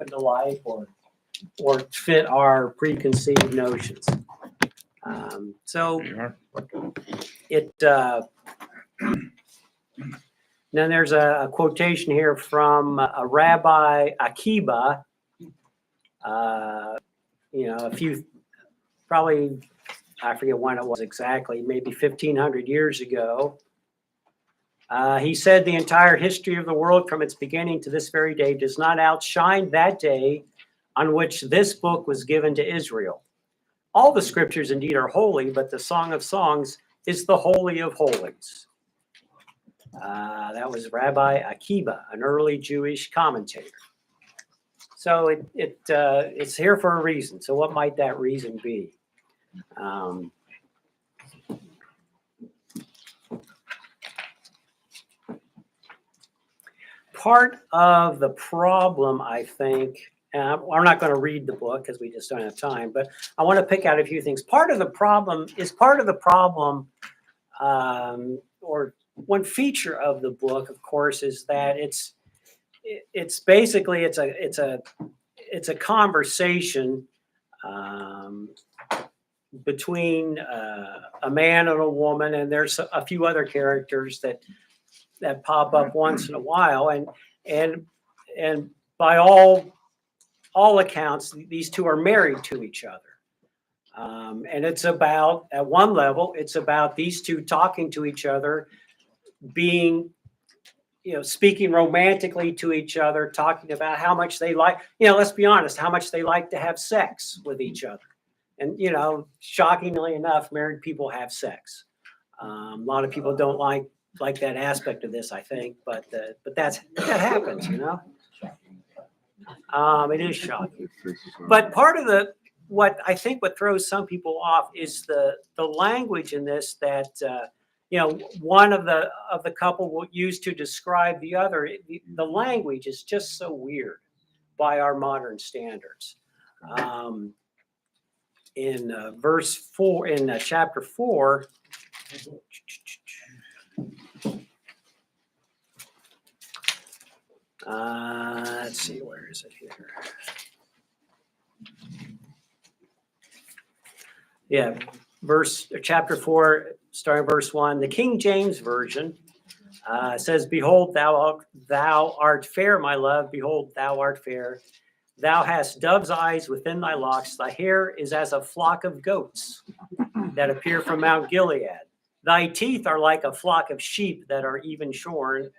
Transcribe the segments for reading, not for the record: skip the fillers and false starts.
into life or fit our preconceived notions. So it then there's a quotation here from a Rabbi Akiba. A few, probably, I forget when it was exactly, maybe 1,500 years ago. He said the entire history of the world from its beginning to this very day does not outshine that day on which this book was given to Israel. All the scriptures indeed are holy, but the Song of Songs is the holy of holies. That was Rabbi Akiba, an early Jewish commentator. So it's here for a reason. So what might that reason be? Part of the problem, I think, and I'm not going to read the book because we just don't have time, but I want to pick out a few things. Part of the problem, or one feature of the book, of course, is that it's basically it's a conversation between a man and a woman, and there's a few other characters that pop up once in a while, and by all accounts, these two are married to each other. And it's about, at one level, it's about these two talking to each other, being, speaking romantically to each other, talking about how much they like, let's be honest, how much they like to have sex with each other. And, shockingly enough, married people have sex. A lot of people don't like that aspect of this, I think, but that happens, It is shocking. But part of what throws some people off is the language in this that one of the couple will use to describe the other. The language is just so weird by our modern standards. In verse 4, in chapter 4. Let's see, where is it here? Yeah, chapter 4, starting verse 1. The King James Version says, "Behold, thou art fair, my love. Behold, thou art fair. Thou hast dove's eyes within thy locks. Thy hair is as a flock of goats that appear from Mount Gilead. Thy teeth are like a flock of sheep that are even shorn,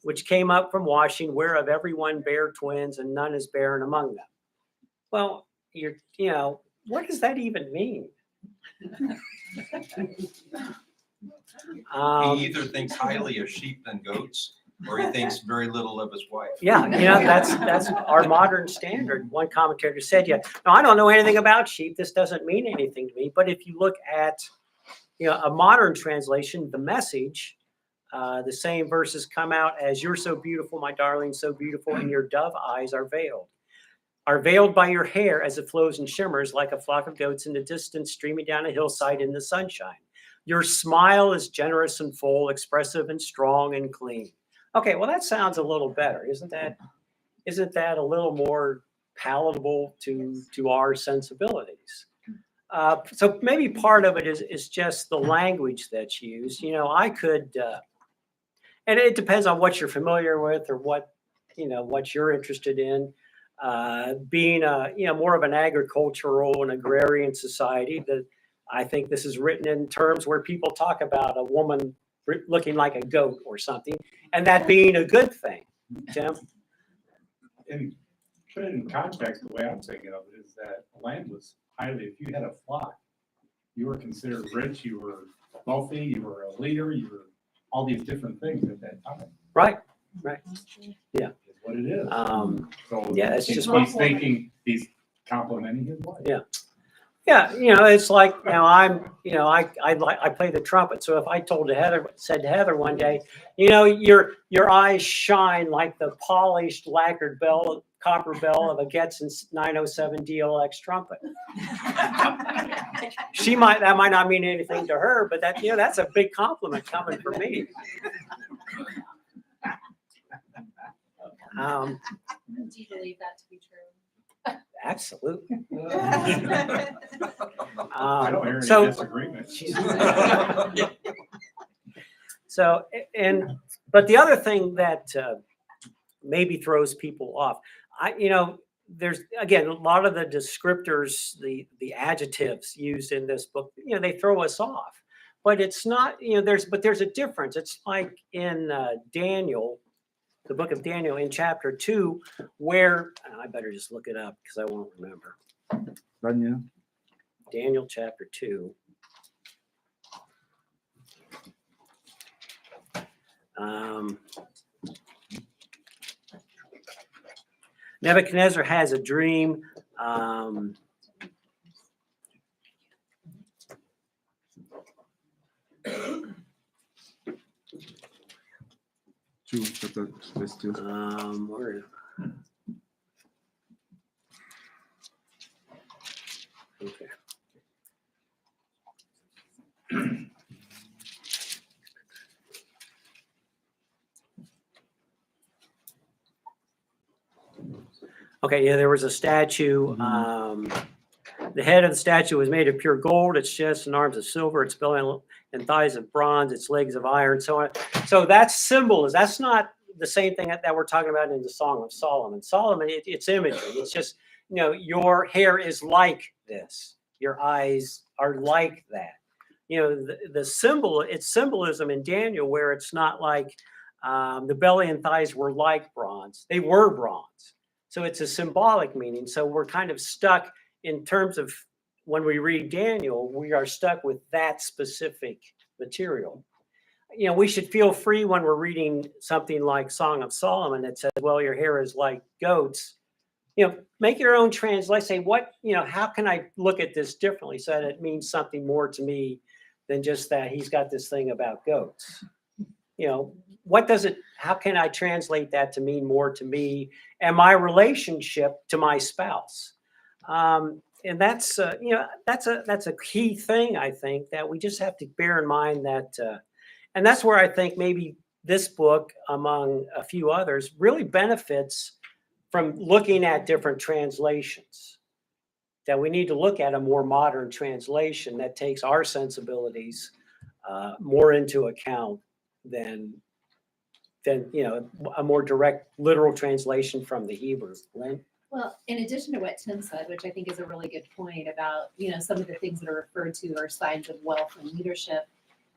which came up from washing, whereof every one bare twins, and none is barren among them." Well, what does that even mean? He either thinks highly of sheep than goats, or he thinks very little of his wife. Yeah, that's our modern standard. One commentator said, "No, I don't know anything about sheep. This doesn't mean anything to me." But if you look at a modern translation, the Message, the same verses come out as, "You're so beautiful, my darling, so beautiful, and your dove eyes are veiled by your hair as it flows and shimmers like a flock of goats in the distance, streaming down a hillside in the sunshine. Your smile is generous and full, expressive and strong and clean." Okay, well, that sounds a little better. Isn't that a little more palatable to our sensibilities? So maybe part of it is just the language that's used. I could, and it depends on what you're familiar with or what you're interested in. Being more of an agricultural and agrarian society, that I think this is written in terms where people talk about a woman looking like a goat or something, and that being a good thing. Tim? And put it in context, the way I'm thinking of it is that land was highly, if you had a flock, you were considered rich, you were wealthy, you were a leader, you were all these different things at that time. Right. Yeah. Is what it is. So yeah, it's just he's thinking he's complimenting his wife. Yeah. Yeah, it's like I play the trumpet. So if I said to Heather one day, your eyes shine like the polished lacquered copper bell of a Getson 907 DLX trumpet. That might not mean anything to her, but that's a big compliment coming from me. Do you believe that to be true? Absolutely. I don't hear any So, disagreement. so, but the other thing that maybe throws people off, there's again a lot of the descriptors, the adjectives used in this book, they throw us off. But it's not, there's a difference. It's like in Daniel, the book of Daniel in chapter 2, where I better just look it up because I won't remember. Daniel chapter 2. Nebuchadnezzar has a dream. Where is okay. Okay, yeah, there was a statue. The head of the statue was made of pure gold, its chest and arms of silver, its belly and thighs of bronze, its legs of iron, so on. So that's symbolism. That's not the same thing that we're talking about in the Song of Solomon. Solomon, it's imagery. It's just, your hair is like this. Your eyes are like that. The symbol, it's symbolism in Daniel where it's not like the belly and thighs were like bronze. They were bronze. So it's a symbolic meaning. So we're kind of stuck in terms of when we read Daniel, we are stuck with that specific material. We should feel free when we're reading something like Song of Solomon that says, well, your hair is like goats. Make your own translation. Say, how can I look at this differently so that it means something more to me than just that he's got this thing about goats? How can I translate that to mean more to me and my relationship to my spouse? And that's a key thing, I think, that we just have to bear in mind that, and that's where I think maybe this book, among a few others, really benefits from looking at different translations, that we need to look at a more modern translation that takes our sensibilities more into account than a more direct literal translation from the Hebrew. Lynn? Well, in addition to what Tim said, which I think is a really good point about, some of the things that are referred to are signs of wealth and leadership,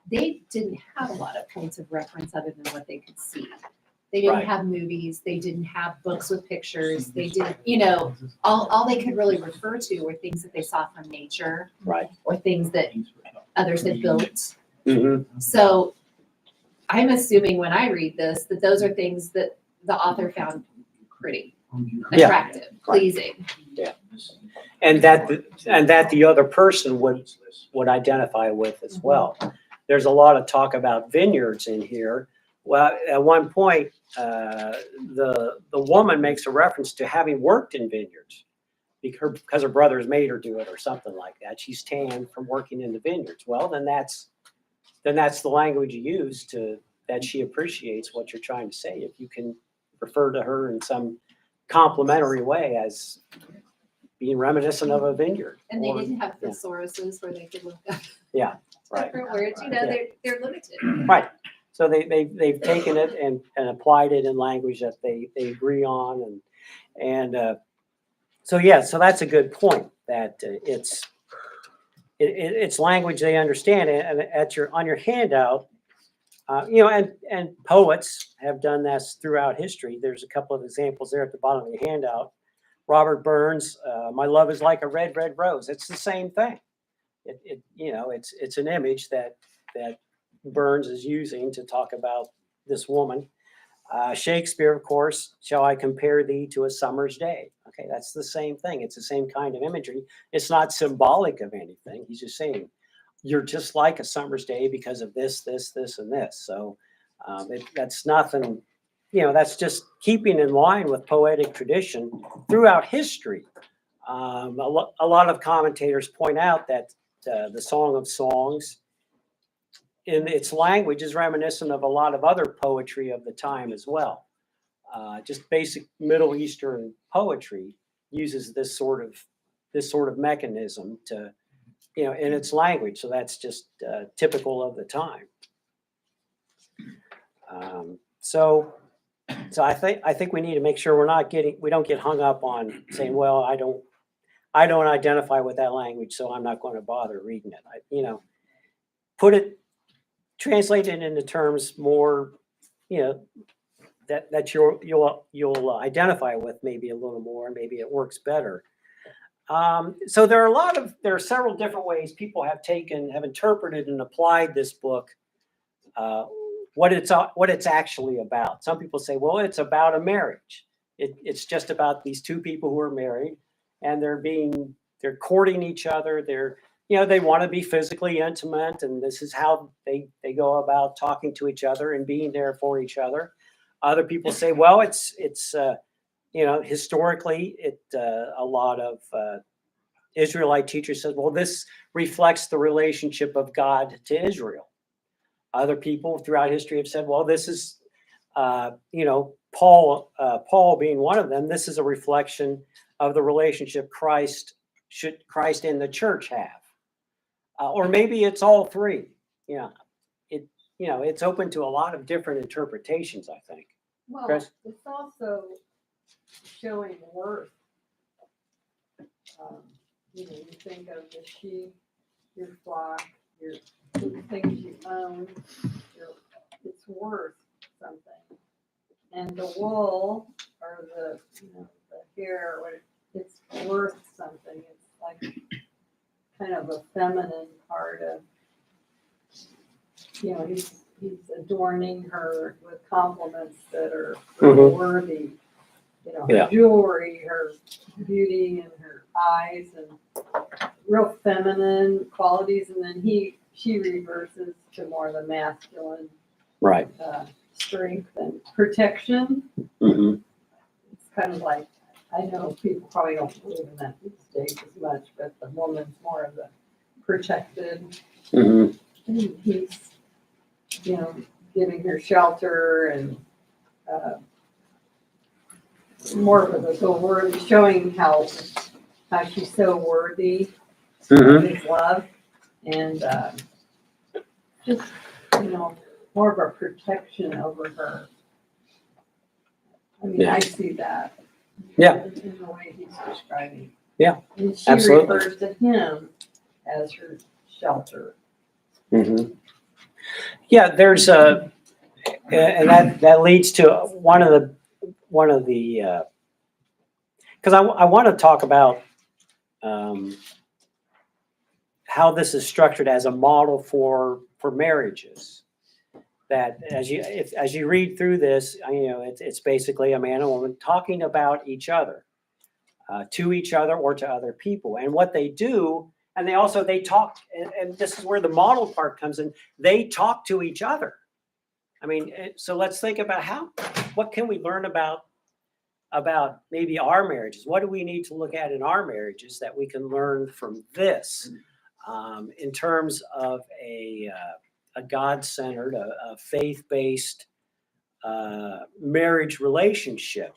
they didn't have a lot of points of reference other than what they could see. They didn't have movies. They didn't have books with pictures. They didn't, all they could really refer to were things that they saw from nature, Right. or things that others had built. Mm-hmm. So I'm assuming when I read this, that those are things that the author found pretty attractive, pleasing. Yeah. And that the other person would identify with as well. There's a lot of talk about vineyards in here. Well, at one point, the woman makes a reference to having worked in vineyards because her brother's made her do it or something like that. She's tanned from working in the vineyards. Well, then that's the language you use that she appreciates what you're trying to say. If you can refer to her in some complimentary way as being reminiscent of a vineyard. And they didn't have thesauruses where they could look up Right. different words. They're limited. Right. So they've taken it and applied it in language that they agree on, so that's a good point, that it's language they understand. And on your handout, and poets have done this throughout history. There's a couple of examples there at the bottom of the handout. Robert Burns, "My love is like a red, red rose." It's the same thing. It's an image that Burns is using to talk about this woman. Shakespeare, of course, "Shall I compare thee to a summer's day?" Okay, that's the same thing. It's the same kind of imagery. It's not symbolic of anything. He's just saying, you're just like a summer's day because of this, this, this, and this. So that's nothing, that's just keeping in line with poetic tradition throughout history. A lot of commentators point out that the Song of Songs in its language is reminiscent of a lot of other poetry of the time as well. Just basic Middle Eastern poetry uses this sort of mechanism to, in its language. So that's just typical of the time. So I think we need to make sure we don't get hung up on saying, well, I don't identify with that language, so I'm not going to bother reading it. Translate it into terms more, that you'll identify with maybe a little more, and maybe it works better. So there are several different ways people have interpreted and applied this book, what it's actually about. Some people say, well, it's about a marriage. It's just about these two people who are married, and they're courting each other. They want to be physically intimate, and this is how they go about talking to each other and being there for each other. Other people say, well, it's historically, a lot of Israelite teachers said, well, this reflects the relationship of God to Israel. Other people throughout history have said, well, this is, Paul being one of them, this is a reflection of the relationship Christ and the church have. Or maybe it's all three. It's open to a lot of different interpretations, I think. Well, Chris? it's also showing worth. You think of the sheep, your flock, the things you own, it's worth something. And the wool or the hair, it's worth something. It's like kind of a feminine part of, he's adorning her with compliments that are worthy. Her jewelry, her beauty, and her eyes, and real feminine qualities. And then she reverses to more of the masculine, Right. Strength and protection. Mm-hmm. It's kind of like, I know people probably don't believe in that these days as much, but the woman's more of the protected. Mm-hmm. And he's, giving her shelter and more of the worthy, showing how she's so worthy of his love, and just more of a protection over her. I mean, Yeah. I see that. Yeah. In the way he's describing. Yeah, And she absolutely. refers to him as her shelter. Mm-hmm. Yeah, there's and that leads to one of the because I want to talk about how this is structured as a model for marriages. That as you read through this, it's basically a man and woman talking about each other, to each other or to other people, and what they do. And they talk, and this is where the model part comes in. They talk to each other. I mean, so let's think about what can we learn about maybe our marriages? What do we need to look at in our marriages that we can learn from this, in terms of a God-centered, a faith-based marriage relationship?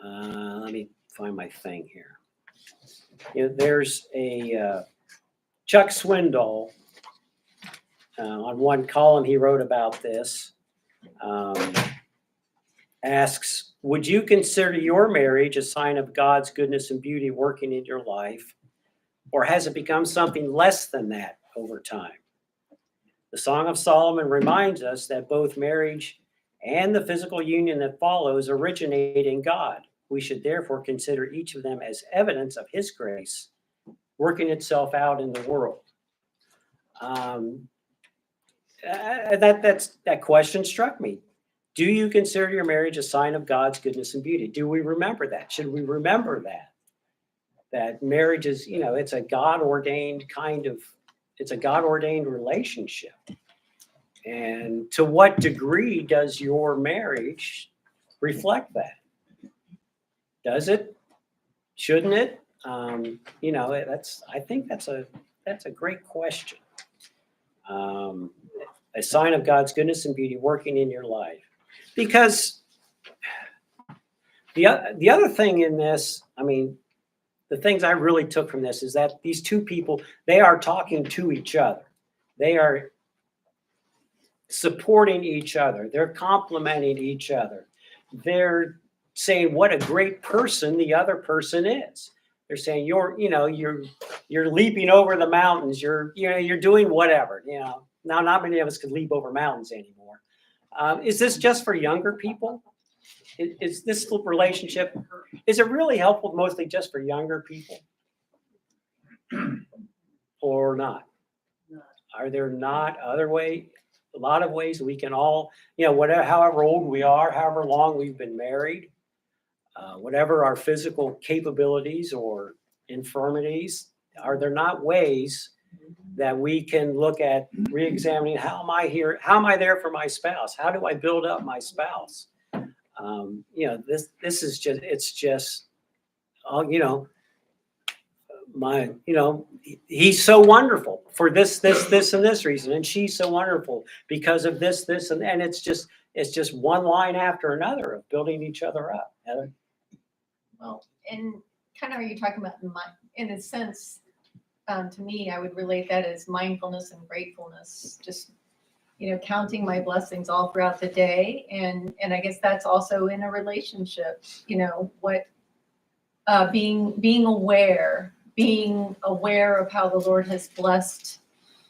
Let me find my thing here. There's a Chuck Swindoll on one column he wrote about this. Asks, would you consider your marriage a sign of God's goodness and beauty working in your life, or has it become something less than that over time? The Song of Solomon reminds us that both marriage and the physical union that follows originate in God. We should therefore consider each of them as evidence of His grace working itself out in the world. That question struck me. Do you consider your marriage a sign of God's goodness and beauty? Do we remember that? Should we remember that marriage is, it's a God-ordained it's a God-ordained relationship. And to what degree does your marriage reflect that? Does it? Shouldn't it? I think that's a great question. A sign of God's goodness and beauty working in your life. Because The other thing in this, I mean, the things I really took from this is that these two people, they are talking to each other. They are supporting each other. They're complimenting each other. They're saying what a great person the other person is. They're saying you're leaping over the mountains. You're doing whatever. Now not many of us can leap over mountains anymore. Is this just for younger people? Is this relationship, is it really helpful mostly just for younger people? Or not? Are there not other ways, a lot of ways we can all, whatever, however old we are, however long we've been married, whatever our physical capabilities or infirmities, are there not ways that we can look at re-examining how am I here? How am I there for my spouse? How do I build up my spouse? This is just, it's just, he's so wonderful for this, and this reason. And she's so wonderful because of this, and it's just one line after another of building each other up. Heather? Well, and kind of are you talking about in a sense, to me, I would relate that as mindfulness and gratefulness, just, counting my blessings all throughout the day. And I guess that's also in a relationship, being aware of how the Lord has blessed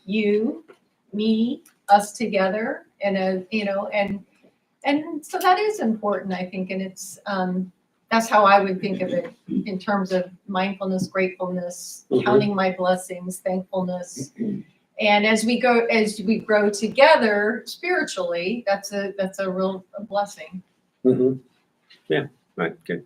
you, me, us together. And, and so that is important, I think. And it's, that's how I would think of it in terms of mindfulness, gratefulness, counting my blessings, thankfulness. And as we grow together spiritually, that's a real blessing. Mm-hmm. Yeah, right, good.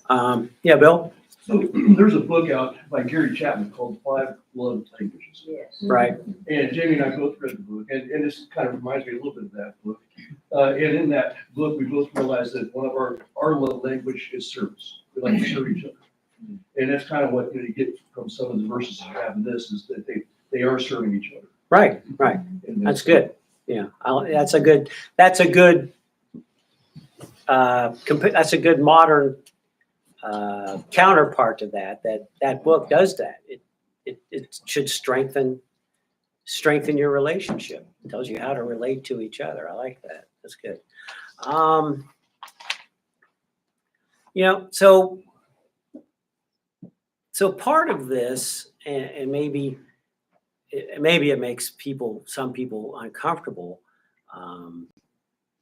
Yeah, Bill? So there's a book out by Gary Chapman called Five Love Languages. Yes. Right. And Jamie and I both read the book, and this kind of reminds me a little bit of that book. And in that book, we both realized that one of our love language is service. We like to serve each other. And that's kind of what you get from some of the verses you have in this, is that they are serving each other. Right. And That's good. Yeah, that's a good modern counterpart to that book does that. It should strengthen your relationship. It tells you how to relate to each other. I like that. That's good. So part of this, and maybe it makes some people uncomfortable.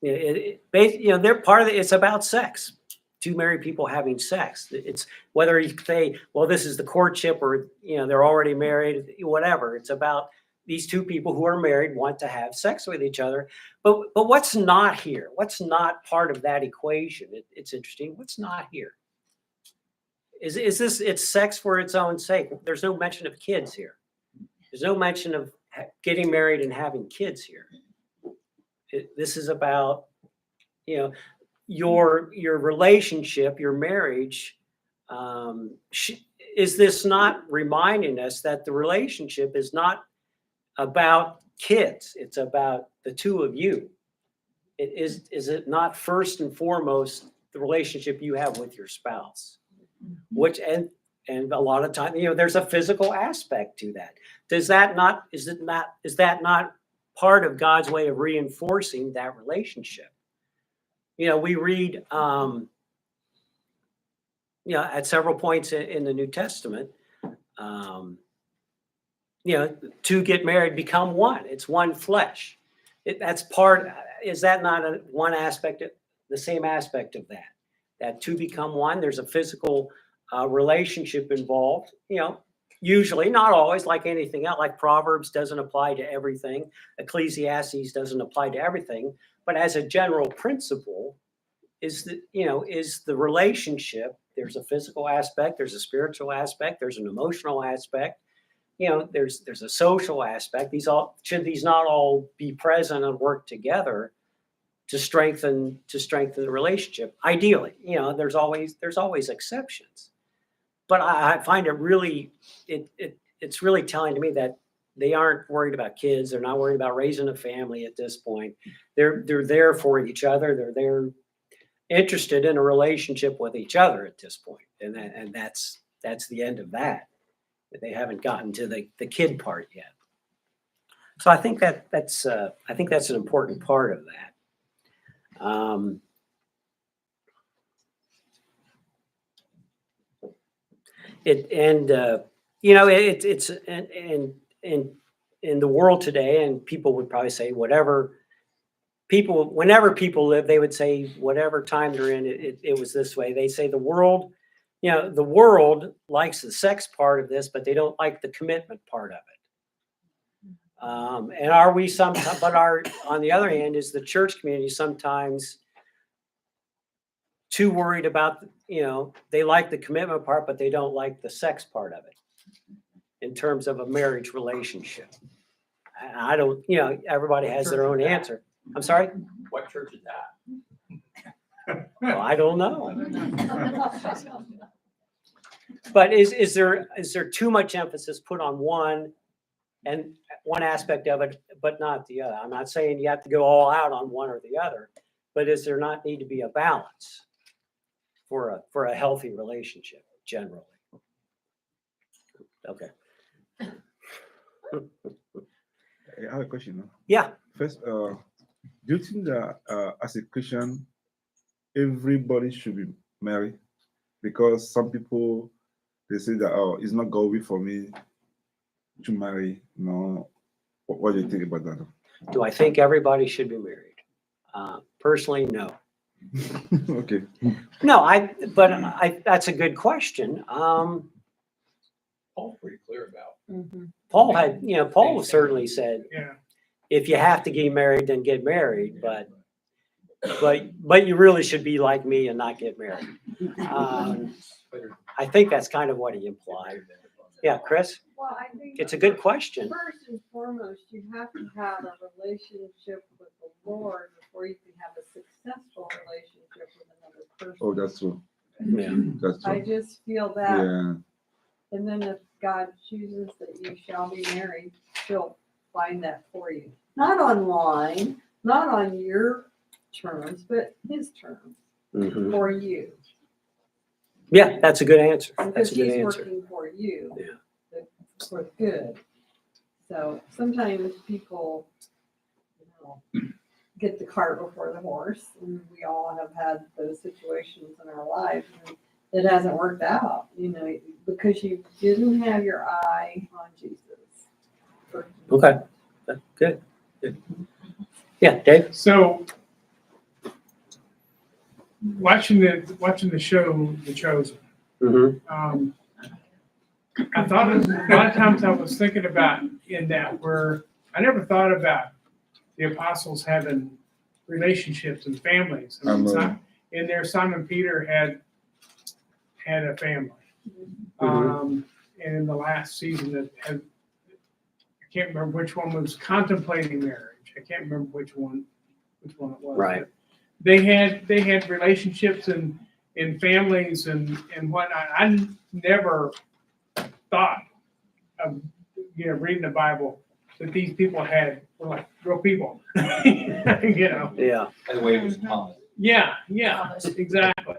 They're part of it. It's about sex. Two married people having sex. It's whether you say, well, this is the courtship, or they're already married, whatever. It's about these two people who are married want to have sex with each other. But what's not here? What's not part of that equation? It's interesting. What's not here? Is this? It's sex for its own sake. There's no mention of kids here. There's no mention of getting married and having kids here. This is about your relationship, your marriage. Is this not reminding us that the relationship is not about kids? It's about the two of you. Is it not first and foremost the relationship you have with your spouse? Which and a lot of time, there's a physical aspect to that. Is that not part of God's way of reinforcing that relationship? We read, at several points in the New Testament, two get married, become one. It's one flesh. That's part. Is that not one aspect, the same aspect of that two become one? There's a physical relationship involved. Usually, not always, like anything else. Like Proverbs doesn't apply to everything. Ecclesiastes doesn't apply to everything. But as a general principle, is the relationship. There's a physical aspect. There's a spiritual aspect. There's an emotional aspect. There's a social aspect. Should these not all be present and work together to strengthen the relationship? Ideally, there's always exceptions. But I find it really, it's really telling to me that they aren't worried about kids. They're not worried about raising a family at this point. They're there for each other. They're there interested in a relationship with each other at this point. And that's the end of that. They haven't gotten to the kid part yet. So I think that's an important part of that. It's in the world today, and people would probably say whenever people live, they would say whatever time they're in, it was this way. They say the world likes the sex part of this, but they don't like the commitment part of it. And are we sometimes, but on the other hand, is the church community sometimes too worried about, they like the commitment part, but they don't like the sex part of it in terms of a marriage relationship. I don't, everybody has their own answer. I'm sorry? What church is that? Well, I don't know. But is there too much emphasis put on one aspect of it, but not the other? I'm not saying you have to go all out on one or the other, but does there not need to be a balance for a healthy relationship generally? Okay. I have a question. No? Yeah. First, do you think that as a Christian, everybody should be married? Because some people, they say that, it's not God will for me to marry. No. What do you think about that? Do I think everybody should be married? Personally, no. Okay. No, that's a good question. Paul's pretty clear about. Paul certainly said, Yeah. if you have to get married, then get married, but you really should be like me and not get married. I think that's kind of what he implied. Yeah, Chris, Well, I think. it's a good question. First and foremost, you have to have a relationship with the Lord before you can have a successful relationship with another person. Oh, that's true. Yeah. That's I true. just feel that, Yeah. and then if God chooses that you shall be married, he'll find that for you. Not online, not on your terms, but his terms Mhm. for you. Yeah, that's a good answer. That's Because a good he's answer. working for you. Yeah. For good. So sometimes people, get the cart before the horse, and we all have had those situations in our lives, and it hasn't worked out, because you didn't have your eye on Jesus. Okay, good. Yeah, Dave? So, watching the show, The Chosen, Mm-hmm. I thought a lot of times I was thinking about in that where I never thought about the apostles having relationships and families. I mean, in there, Simon Peter had a family. And in the last season, I can't remember which one was contemplating marriage. I can't remember which one it was. Right. But they had relationships and families and whatnot. I never thought of reading the Bible that these people were like real people. Yeah. By the way, it was Thomas. Yeah, exactly.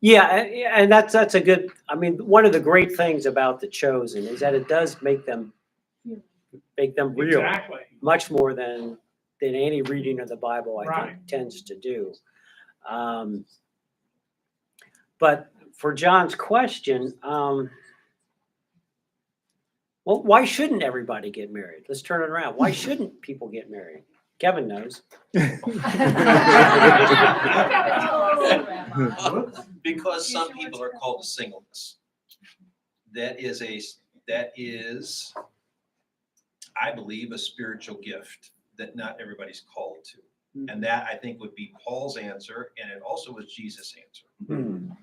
Yeah, and that's a good. I mean, one of the great things about The Chosen is that it does make them real, Exactly. much more than any reading of the Bible, I Right. think, tends to do. But for John's question, well, why shouldn't everybody get married? Let's turn it around. Why shouldn't people get married? Kevin knows. Because some people are called to singleness. That is, I believe, a spiritual gift that not everybody's called to. And that, I think, would be Paul's answer, and it also was Jesus' answer,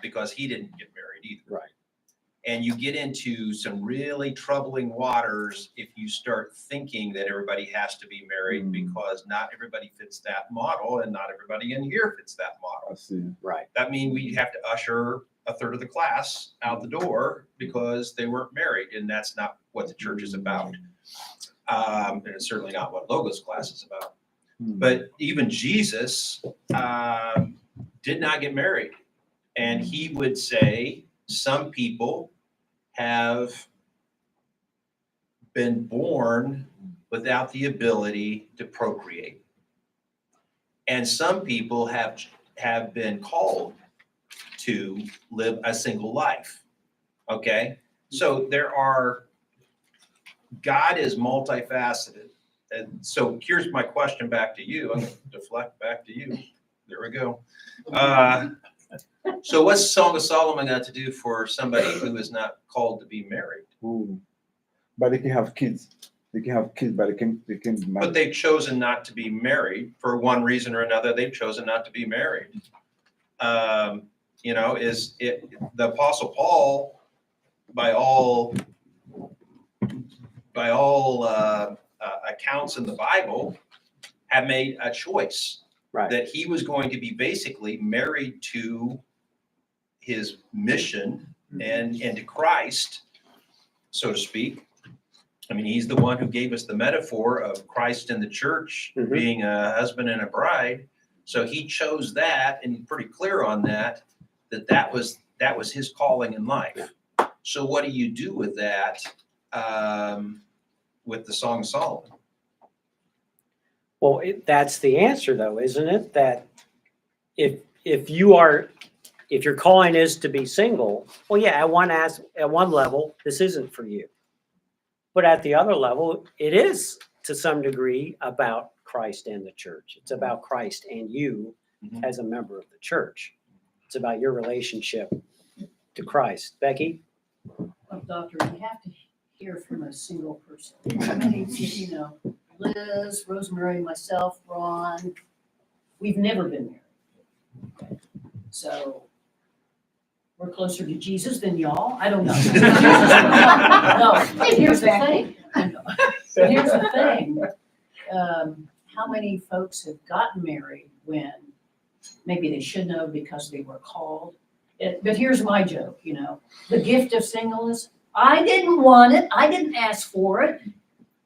because he didn't get married either. Right. And you get into some really troubling waters if you start thinking that everybody has to be married, because not everybody fits that model, and not everybody in here fits that model. I see. Right. That means we have to usher a third of the class out the door because they weren't married, and that's not what the church is about. And it's certainly not what Logos class is about. But even Jesus did not get married. And he would say some people have been born without the ability to procreate. And some people have been called to live a single life. Okay? So God is multifaceted. And so here's my question back to you. I'm going to deflect back to you. There we go. So what's Song of Solomon got to do for somebody who is not called to be married? Ooh. But they can have kids. They can have kids, but they can be But married. they've chosen not to be married for one reason or another. They've chosen not to be married. Is it the Apostle Paul, by all accounts in the Bible, have made a choice Right. that he was going to be basically married to his mission and to Christ, so to speak. I mean, he's the one who gave us the metaphor of Christ and the church Mhm. being a husband and a bride. So he chose that, and he's pretty clear on that was his calling in life. So what do you do with that with the Song of Solomon? Well, that's the answer though, isn't it? That if your calling is to be single, well, yeah, at one level, this isn't for you. But at the other level, it is to some degree about Christ and the church. It's about Christ and you Mhm. as a member of the church. It's about your relationship to Christ. Becky? Well, doctor, you have to hear from a single person. How many, Liz, Rosemary, myself, Ron, we've never been married. So we're closer to Jesus than y'all. I don't know. No, but here's the thing. I know. But here's the thing. How many folks have gotten married when maybe they shouldn't have because they were called? But here's my joke, the gift of singleness. I didn't want it. I didn't ask for it.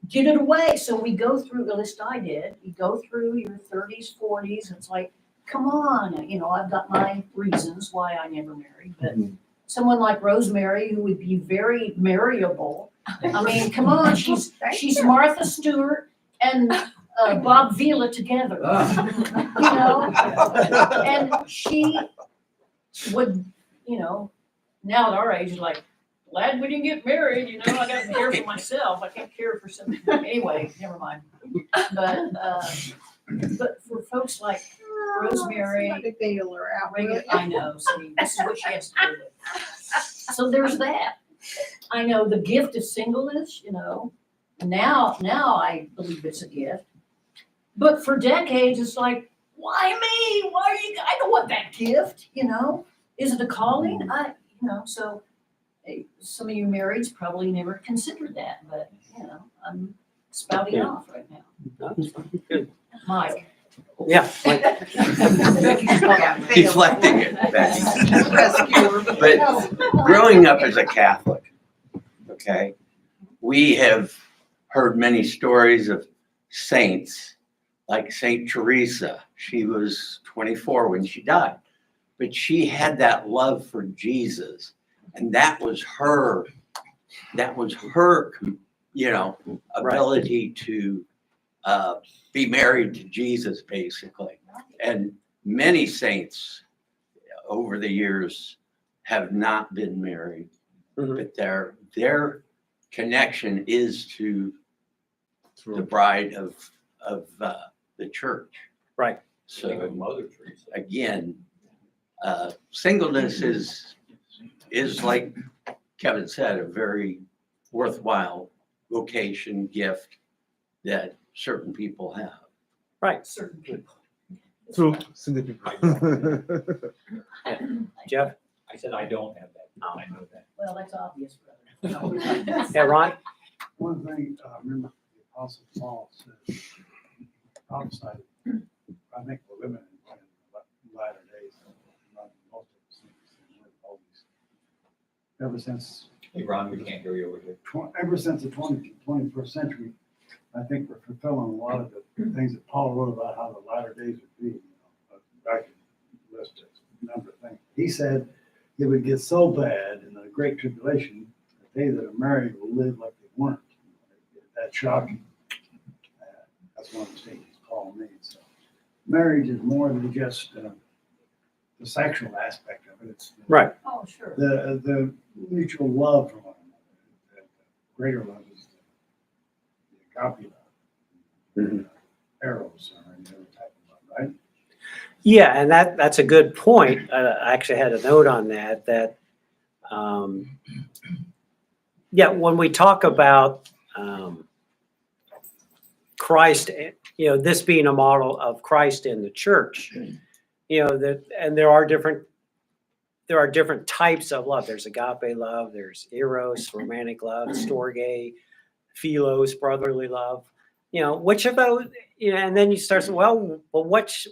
Get it away. So we go through, at least I did. You go through your 30s, 40s. It's like, come on. I've got my reasons why I never married. But someone like Rosemary, who would be very marriable. I mean, come on. She's Martha Stewart and Bob Vila together. And she would, now at our age, like, glad we didn't get married, I got to care for myself. I can't care for some, anyway, never mind. But for folks like Rosemary, I think they are out. I know, see, this is what she has to do with. So there's that. I know the gift of singleness, now I believe it's a gift. But for decades, it's like, why me? Why are you, I don't want that gift, Is it a calling? So some of you marrieds probably never considered that, but, I'm spouting off right now. Good. Mike. Yeah. Deflecting it, Becky. But growing up as a Catholic, okay, we have heard many stories of saints like Saint Teresa. She was 24 when she died, but she had that love for Jesus, and that was her ability to be married to Jesus, basically. And many saints over the years have not been married, but their connection is to the bride of the church. Right. So Even Mother Teresa. again, singleness is like Kevin said, a very worthwhile vocation, gift that certain people have. Right. Certain people. True, single people. Jeff? I said I don't have that. I know that. Well, that's obvious, brother. Yeah, Ron? One thing, remember the Apostle Paul said, prophesied, I think we're living in latter days. Most of us think all these. Ever since Hey, Ron, we can't hear you over here. ever since the 21st century, I think we're fulfilling a lot of the things that Paul wrote about how the latter days would be. I could list a number of things. He said it would get so bad in the Great Tribulation that they that are married will live like they weren't. That's shocking. That's one of the statements Paul made. So marriage is more than just the sexual aspect of it. It's Right. Oh, sure. the mutual love for one another. The greater love is the agape love, eros or any other type of love, right? Yeah, and that's a good point. I actually had a note on that, yeah, when we talk about Christ, this being a model of Christ in the church, and there are different types of love. There's agape love, there's eros, romantic love, storge, philos, brotherly love. Which of those, and then you start saying, well, which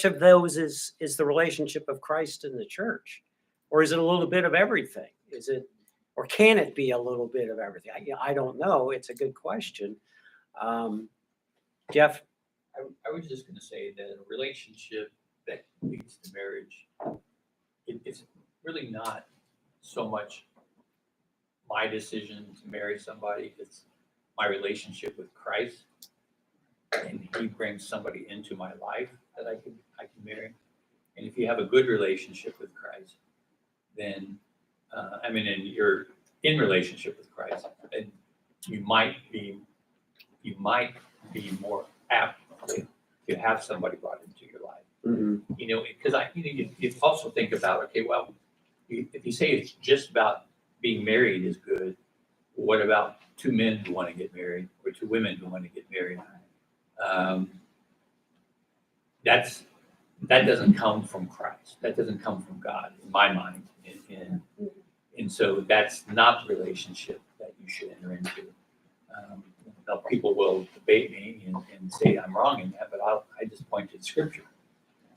of those is the relationship of Christ in the church? Or is it a little bit of everything? Or can it be a little bit of everything? I don't know. It's a good question. Jeff? I was just gonna say that a relationship that leads to marriage, it's really not so much my decision to marry somebody, it's my relationship with Christ. And he brings somebody into my life that I can marry. And if you have a good relationship with Christ, then, and you're in relationship with Christ, then you might be more apt to have somebody brought into your life. Because you also think about, okay, well, if you say it's just about being married is good, what about two men who want to get married or two women who want to get married? That doesn't come from Christ. That doesn't come from God, in my mind. And so that's not the relationship that you should enter into. Now people will debate me and say I'm wrong in that, but I just point to the scripture.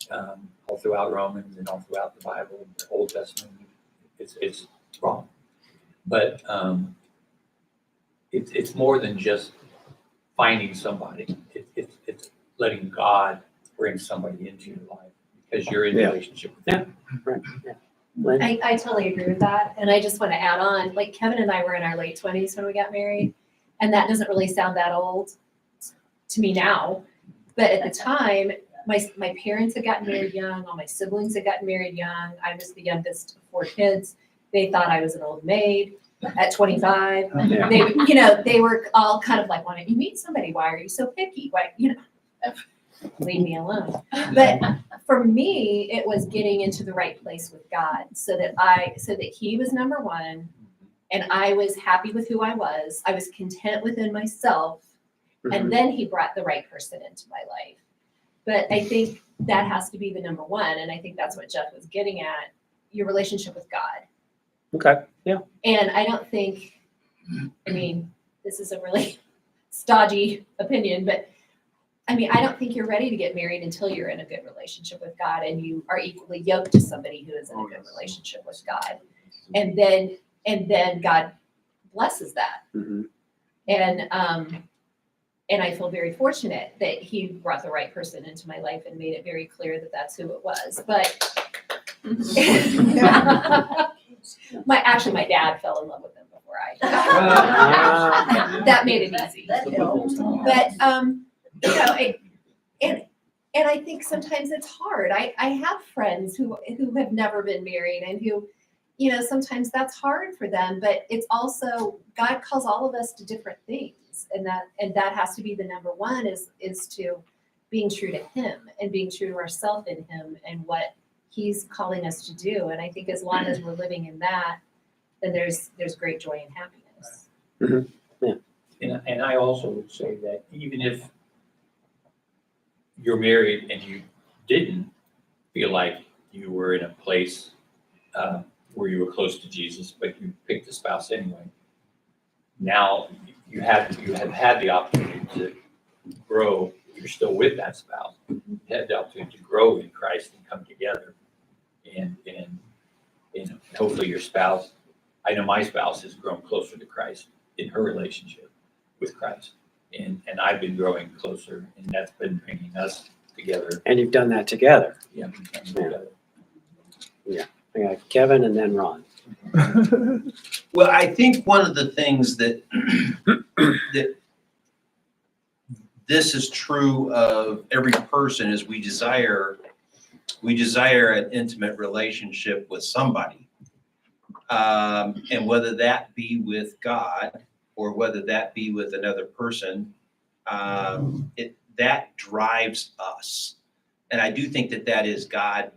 All throughout Romans and all throughout the Bible, the Old Testament, it's wrong. But it's more than just finding somebody. It's letting God bring somebody into your life because you're in relationship with them. Right. Yeah. I totally agree with that. And I just want to add on, like Kevin and I were in our late 20s when we got married. And that doesn't really sound that old to me now. But at the time, my parents had gotten married young. All my siblings had gotten married young. I was the youngest of 4 kids. They thought I was an old maid at 25. Yeah. They were all kind of like, why don't you meet somebody? Why are you so picky? Why, leave me alone. But for me, it was getting into the right place with God so that he was number one and I was happy with who I was. I was content within myself. And then he brought the right person into my life. But I think that has to be the number one. And I think that's what Jeff was getting at, your relationship with God. Okay. Yeah. And I don't think, this is a really stodgy opinion, but I don't think you're ready to get married until you're in a good relationship with God and you are equally yoked to somebody who is in a good relationship with God. And then God blesses that. And I feel very fortunate that he brought the right person into my life and made it very clear that that's who it was. But my dad fell in love with him before I did. That made it easy. But and I think sometimes it's hard. I have friends who have never been married and who, sometimes that's hard for them, but it's also, God calls all of us to different things. And that has to be the number one is to being true to him and being true to ourselves in him and what he's calling us to do. And I think as long as we're living in that, then there's great joy and happiness. Yeah. And I also would say that even if you're married and you didn't feel like you were in a place where you were close to Jesus, but you picked a spouse anyway, now you have had the opportunity to grow. You're still with that spouse. You had the opportunity to grow in Christ and come together. And hopefully your spouse, I know my spouse has grown closer to Christ in her relationship with Christ. And I've been growing closer, and that's been bringing us together. And you've done that together. Yeah, we've done together. We got Kevin and then Ron. Well, I think one of the things that that this is true of every person is we desire an intimate relationship with somebody. And whether that be with God or whether that be with another person, that drives us. And I do think that is God,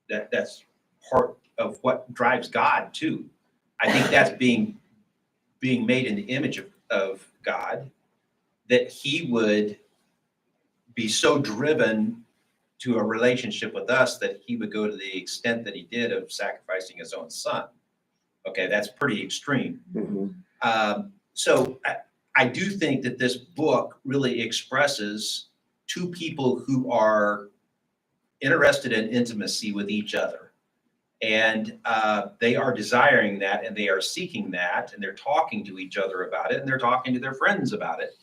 that's part of what drives God too. I think that's being made in the image of God, that he would be so driven to a relationship with us that he would go to the extent that he did of sacrificing his own son. Okay, that's pretty extreme. So I do think that this book really expresses two people who are interested in intimacy with each other. And they are desiring that, and they are seeking that, and they're talking to each other about it, and they're talking to their friends about it.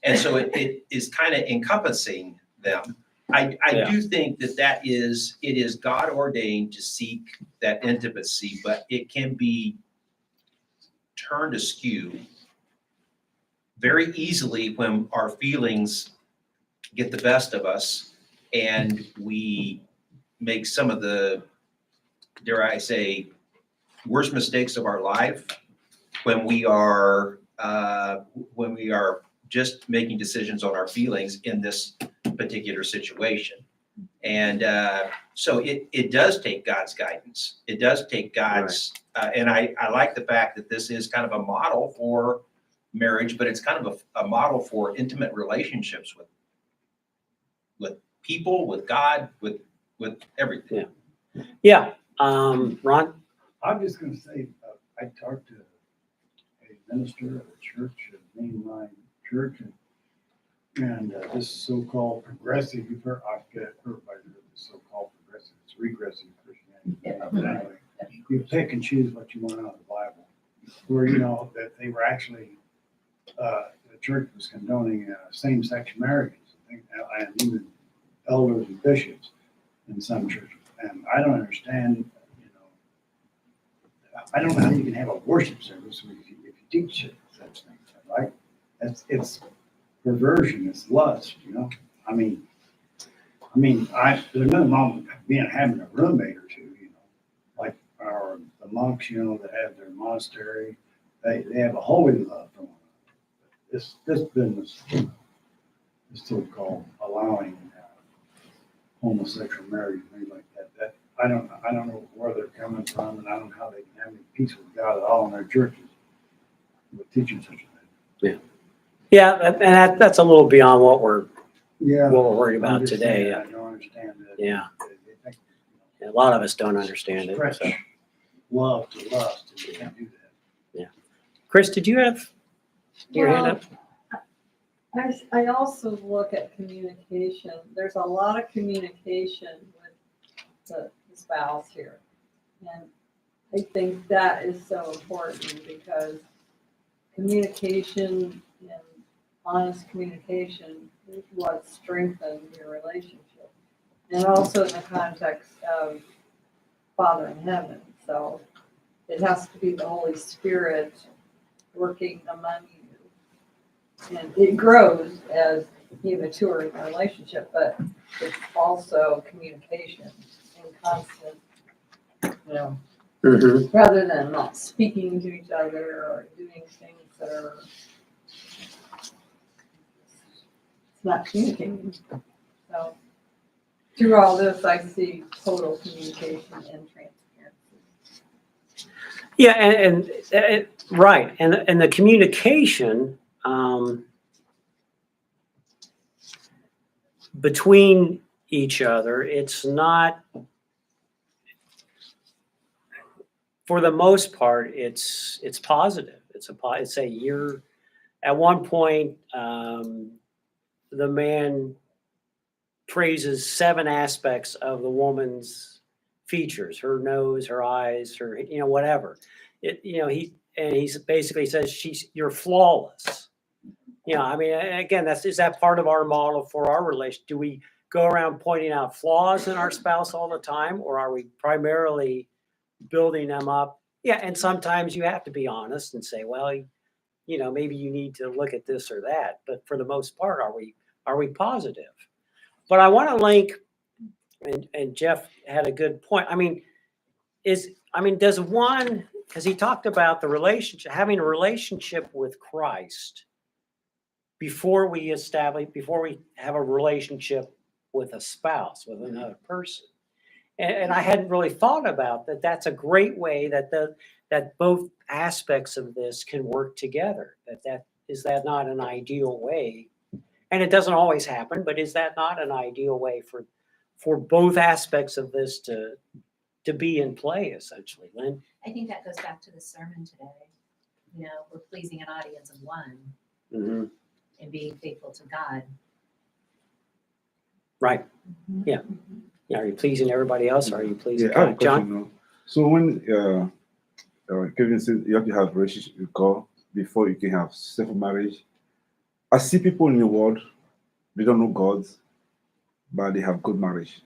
And so it is kind of encompassing them. I do think that it is God ordained to seek that intimacy, but it can be turned askew very easily when our feelings get the best of us and we make some of the, dare I say, worst mistakes of our life when we are just making decisions on our feelings in this particular situation. And so it does take God's guidance. It does take God's, and I like the fact that this is kind of a model for marriage, but it's kind of a model for intimate relationships with people, with God, with everything. Yeah. Ron? I'm just gonna say, I talked to a minister at a church, a mainline church, and this so-called progressive, you've heard, I've heard by this so-called progressive, it's regressive Christianity. But anyway, you pick and choose what you want out of the Bible. Where, that they were actually, the church was condoning same-sex marriages, and even elders and bishops in some churches. And I don't understand, I don't know how you can have a worship service if you teach such things, right? It's perversion, it's lust, I mean, there's nothing wrong with having a roommate or two, like the monks, that have their monastery, they have a holy love for one another. This business is so-called allowing homosexual marriage and things like that. I don't know where they're coming from, and I don't know how they can have any peace with God at all in their churches with teaching such a thing. Yeah, and that's a little beyond what we're Yeah. worried about I'm just today. saying, I don't understand that. Yeah. They think, A lot of us don't understand it. stretch So. love to lust, and you can't do that. Chris, did you have your hand up? I also look at communication. There's a lot of communication with the spouse here. And I think that is so important because communication and honest communication is what strengthens your relationship. And also in the context of Father in heaven. So it has to be the Holy Spirit working among you. And it grows as you mature in a relationship, but it's also communication and constant, rather than not speaking to each other or doing things that are it's not communicating. So through all this, I see total communication and transparency. Yeah, and right, and the communication between each other, it's not, for the most part, it's positive. It's a year. At one point, the man praises 7 aspects of the woman's features: her nose, her eyes, her whatever. He basically says you're flawless. Yeah, I mean, again, is that part of our model for our relation? Do we go around pointing out flaws in our spouse all the time, or are we primarily building them up? Yeah, and sometimes you have to be honest and say, well, maybe you need to look at this or that. But for the most part, are we positive? But I want to link, and Jeff had a good point. I mean, does one, because he talked about the relationship, having a relationship with Christ before we have a relationship with a spouse, with another person. And I hadn't really thought about that. That's a great way that both aspects of this can work together. Is that not an ideal way? And it doesn't always happen, but is that not an ideal way for both aspects of this to be in play, essentially, Lynn? I think that goes back to the sermon today. We're pleasing an audience of one Mm-hmm. and being faithful to God. Right. Yeah. Are you pleasing everybody else? Or are you pleasing Yeah, I have a God? John? question now. So when Kevin said you have to have a relationship with God before you can have safe marriage, I see people in the world, they don't know God, but they have good marriage.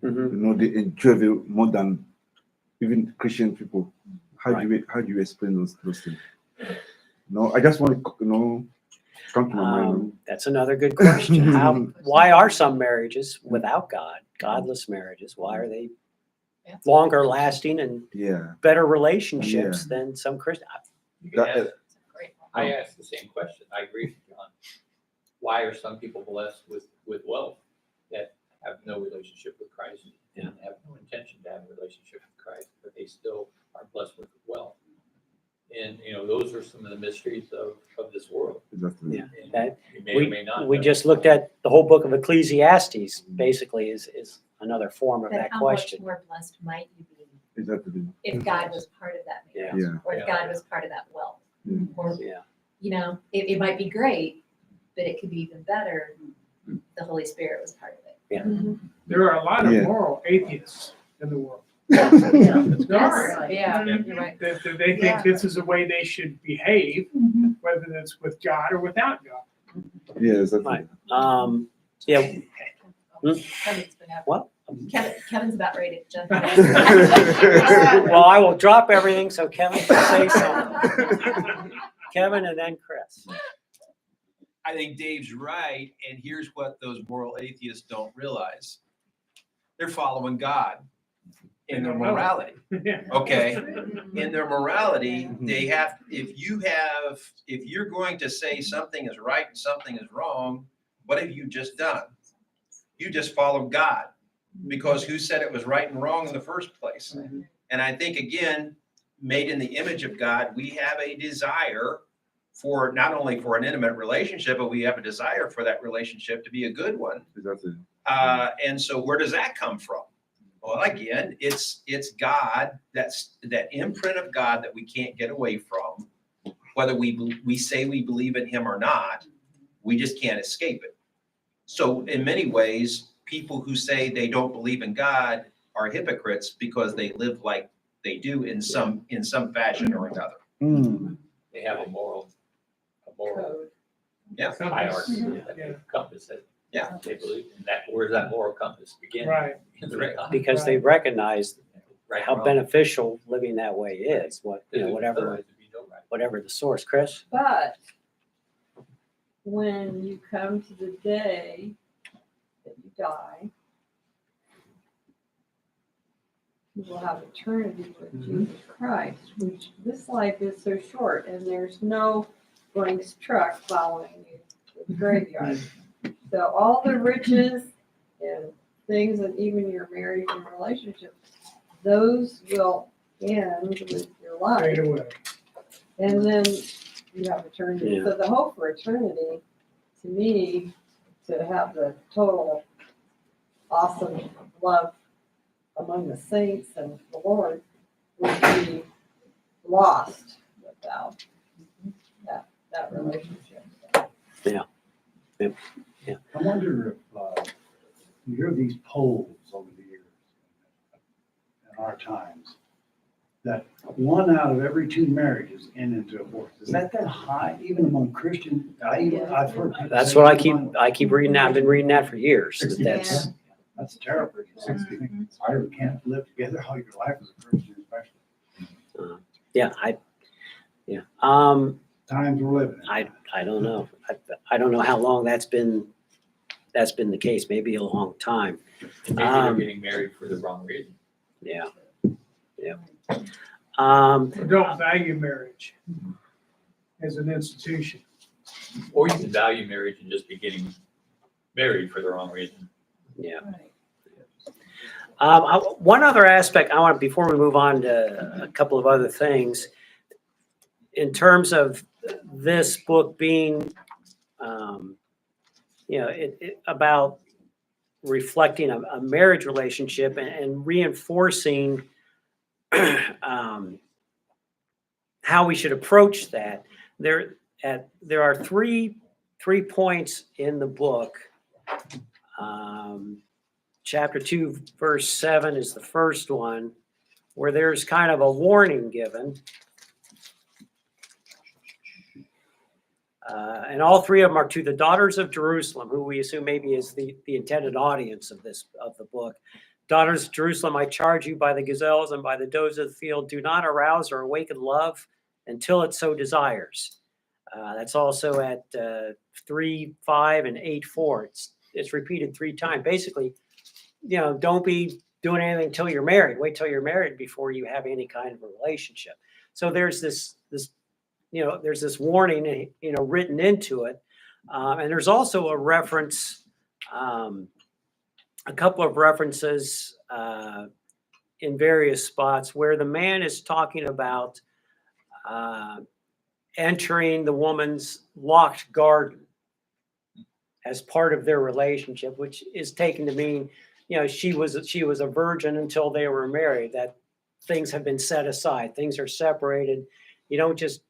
Mhm. They enjoy it more than even Christian people. How Right. do you explain those things? No, I just want to come to my mind. That's another good question. Why are some marriages without God, godless marriages, why are they longer lasting and Yeah. better relationships than some Christian? You can That- ask, I asked the same question. I agree with John. Why are some people blessed with wealth that have no relationship with Christ and have no intention to have a relationship with Christ, but they still are blessed with wealth? And, those are some of the mysteries of this world. Exactly. Yeah. And That- you may or may not We know. just looked at the whole book of Ecclesiastes, basically is another form of But that how question. much more blessed might you be Exactly. if God was part of that marriage? Yeah. Or if God was part of that wealth? Mm. Or, Yeah. it might be great, but it could be even better. The Holy Spirit was part of it. There are a lot of Yeah. moral atheists in the world. Yeah. There are. Yeah, Yeah. you're right. That they think this is the way they should behave, whether that's with God or without God. Yeah, exactly. Right. Yeah. Kevin's been having- What? Kevin's about ready to jump. Well, I will drop everything so Kevin can say something. Kevin and then Chris. I think Dave's right, and here's what those moral atheists don't realize. They're following God in their morality, Yeah. okay? In their morality, if you're going to say something is right and something is wrong, what have you just done? You just followed God, because who said it was right and wrong in the first place? And I think, again, made in the image of God, we have a desire for not only for an intimate relationship, but we have a desire for that relationship to be a good one. Exactly. And so where does that come from? Well, again, it's God, that imprint of God that we can't get away from, whether we say we believe in him or not, we just can't escape it. So in many ways, people who say they don't believe in God are hypocrites because they live like they do in some fashion or another. Mm. They have a moral Code. Yeah. hierarchy, Yeah. compass that Yeah. they believe in. Where's that moral compass begin? Right. In the right line. Because they recognize Right, how wrong. beneficial living that way is, whatever Otherwise, there'd be no right. the source. Chris? But when you come to the day that you die, you will have eternity with Jesus Christ, which this life is so short, and there's no Brinks truck following you to the graveyard. So all the riches and things, and even your marriage and relationships, those will end with your life. Fade away. And then you have eternity. Yeah. So the hope for eternity, to me, to have the total awesome love among the saints and the Lord, would be lost without that relationship. I wonder if, you hear these polls over the years in our times, that 1 out of every 2 marriages end into divorce. Is that high, even among Christians? I've heard people That's say what even I keep reading that. I've been reading that for years. that 60%. That's, That's terrible. You can't live together all your life as a Christian, especially. yeah, Times we're living in. I don't know. I don't know how long that's been the case. Maybe a long time. And maybe they're getting married for the wrong reason. Yeah. Don't value marriage as an institution. Or you can value marriage and just be getting married for the wrong reason. Yeah. One other aspect I want, before we move on to a couple of other things, in terms of this book being, about reflecting a marriage relationship and reinforcing how we should approach that. There are three points in the book. Chapter 2, verse 7 is the first one, where there's kind of a warning given. And all three of them are to the daughters of Jerusalem, who we assume maybe is the intended audience of the book. Daughters of Jerusalem, I charge you by the gazelles and by the does of the field, do not arouse or awaken love until it so desires. That's also at 3:5 and 8:4. It's repeated 3 times. Basically, don't be doing anything until you're married. Wait till you're married before you have any kind of a relationship. So there's this warning, written into it. And there's also a reference, a couple of references in various spots where the man is talking about entering the woman's locked garden as part of their relationship, which is taken to mean, she was a virgin until they were married, that things have been set aside, things are separated. You don't just,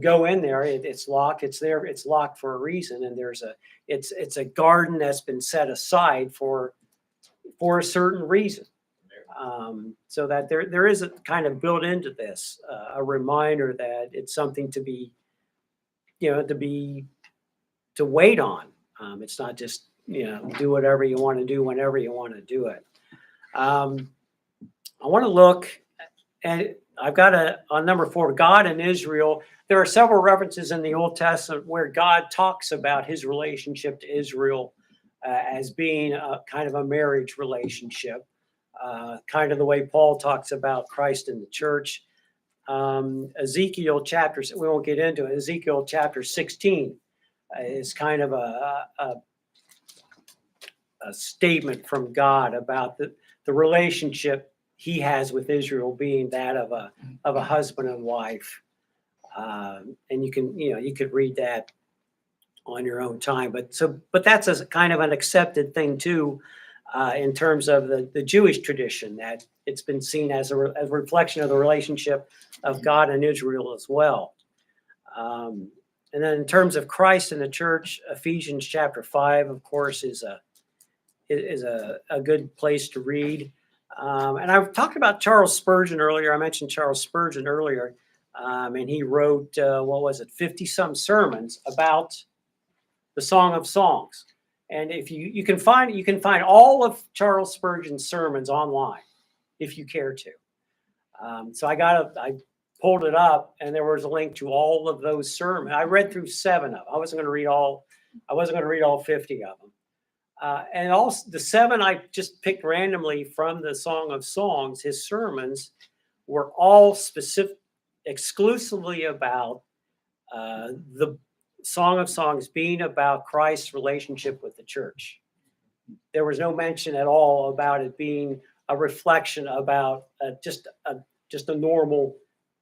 go in there. It's locked. It's there. It's locked for a reason. And it's a garden that's been set aside for a certain reason. So that there is a kind of built into this, a reminder that it's something to be, to wait on. It's not just, do whatever you want to do whenever you want to do it. I want to look at, I've got on number 4, God and Israel. There are several references in the Old Testament where God talks about his relationship to Israel as being a kind of a marriage relationship, kind of the way Paul talks about Christ in the church. Ezekiel chapter, we won't get into it. Ezekiel chapter 16 is kind of a statement from God about the relationship he has with Israel being that of a husband and wife. And you could read that on your own time, but that's a kind of an accepted thing too, in terms of the Jewish tradition, that it's been seen as a reflection of the relationship of God and Israel as well. And then in terms of Christ and the church, Ephesians chapter 5, of course, is a good place to read. And I've talked about Charles Spurgeon earlier. I mentioned Charles Spurgeon earlier. And he wrote, 50-some sermons about the Song of Songs. And if you can find all of Charles Spurgeon's sermons online, if you care to. So I pulled it up, and there was a link to all of those sermons. I read through 7 of them. I wasn't going to read all 50 of them. And also the 7 I just picked randomly from the Song of Songs. His sermons were all exclusively about the Song of Songs being about Christ's relationship with the church. There was no mention at all about it being a reflection about just a normal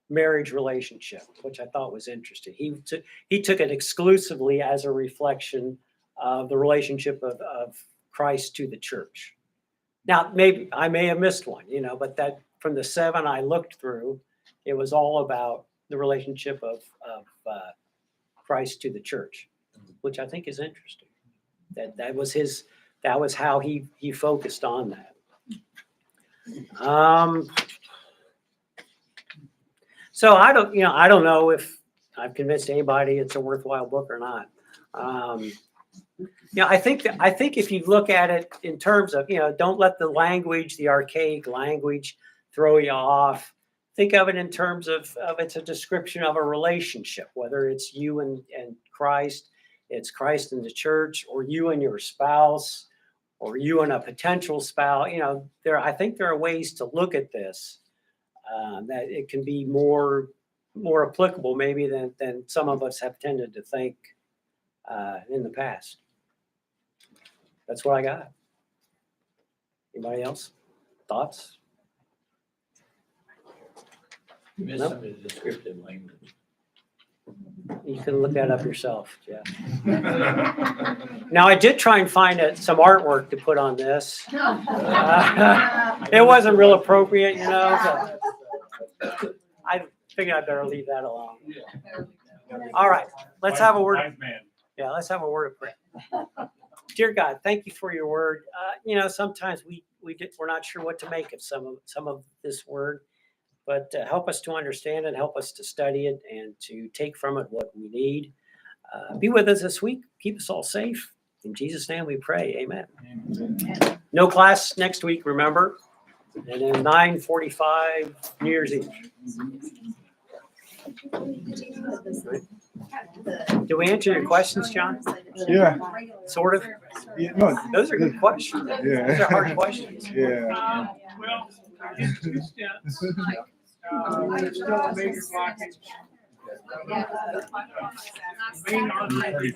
marriage relationship, which I thought was interesting. He took it exclusively as a reflection of the relationship of Christ to the church. Now, maybe I may have missed one, but that from the 7 I looked through, it was all about the relationship of Christ to the church, which I think is interesting. That was how he focused on that. So I don't know if I've convinced anybody it's a worthwhile book or not. I think if you look at it in terms of, don't let the language, the archaic language throw you off. Think of it in terms of it's a description of a relationship, whether it's you and Christ, it's Christ and the church, or you and your spouse, or you and a potential spouse. I think there are ways to look at this that it can be more applicable maybe than some of us have tended to think in the past. That's what I got. Anybody else? Thoughts? You missed some of the descriptive language. You can look that up yourself, Jeff. Now, I did try and find some artwork to put on this. It wasn't real appropriate, so I figured I'd better leave that alone. All right, let's have a word. Wise man. Yeah, let's have a word of prayer. Dear God, thank you for your word. Sometimes we're not sure what to make of some of this word, but help us to understand it, help us to study it, and to take from it what we need. Be with us this week. Keep us all safe. In Jesus' name we pray. Amen. Amen. No class next week, remember. And then 9:45 New Year's Eve. Did we answer your questions, John? Yeah. Sort of. Yeah, no, Those are good questions. Yeah. Those are hard questions. Well, in two steps, there's still a major blockage. Main artery,